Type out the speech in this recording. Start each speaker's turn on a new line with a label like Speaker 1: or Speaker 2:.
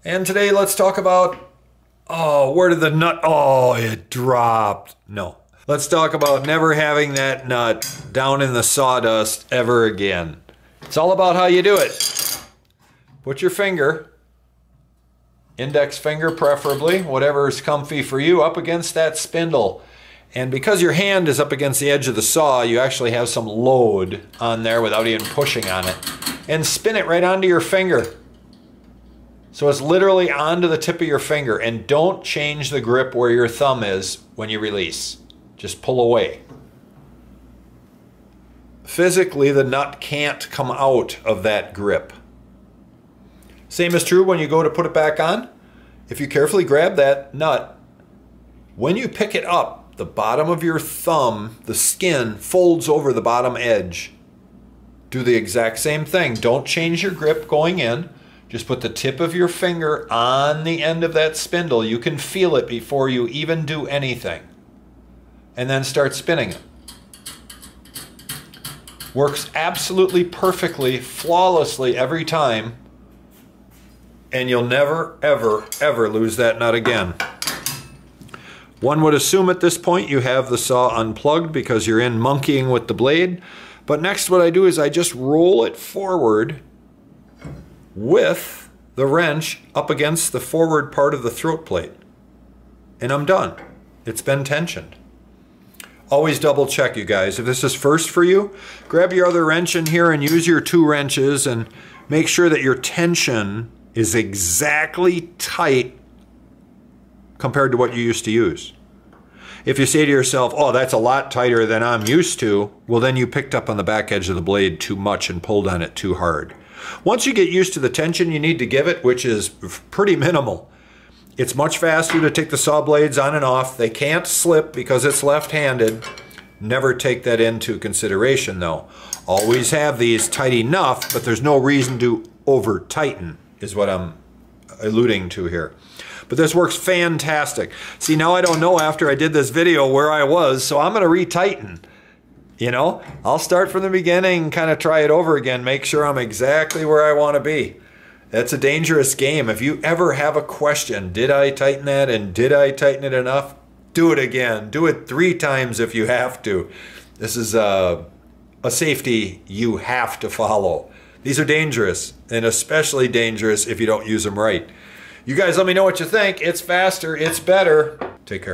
Speaker 1: And today let's talk about, oh, where did the nut, oh, it dropped. No. Let's talk about never having that nut down in the sawdust ever again. It's all about how you do it. Put your finger, index finger preferably, whatever is comfy for you, up against that spindle. And because your hand is up against the edge of the saw, you actually have some load on there without even pushing on it. And spin it right onto your finger. So it's literally onto the tip of your finger, and don't change the grip where your thumb is when you release. Just pull away. Physically, the nut can't come out of that grip. Same is true when you go to put it back on. If you carefully grab that nut, when you pick it up, the bottom of your thumb, the skin, folds over the bottom edge. Do the exact same thing. Don't change your grip going in. Just put the tip of your finger on the end of that spindle. You can feel it before you even do anything. And then start spinning it. Works absolutely perfectly, flawlessly every time. And you'll never, ever, ever lose that nut again. One would assume at this point you have the saw unplugged because you're in monkeying with the blade. But next what I do is I just roll it forward with the wrench up against the forward part of the throat plate. And I'm done. It's been tensioned. Always double check, you guys. If this is first for you, grab your other wrench in here and use your 2 wrenches and make sure that your tension is exactly tight compared to what you used to use. If you say to yourself, oh, that's a lot tighter than I'm used to, well, then you picked up on the back edge of the blade too much and pulled on it too hard. Once you get used to the tension you need to give it, which is pretty minimal, it's much faster to take the saw blades on and off. They can't slip because it's left-handed. Never take that into consideration, though. Always have these tight enough, but there's no reason to over-tighten, is what I'm alluding to here. But this works fantastic. See, now I don't know after I did this video where I was, so I'm going to re-tighten. You know, I'll start from the beginning, kind of try it over again, make sure I'm exactly where I want to be. That's a dangerous game. If you ever have a question, did I tighten that and did I tighten it enough? Do it again. Do it 3 times if you have to. This is a safety you have to follow. These are dangerous, and especially dangerous if you don't use them right. You guys let me know what you think. It's faster, it's better. Take care.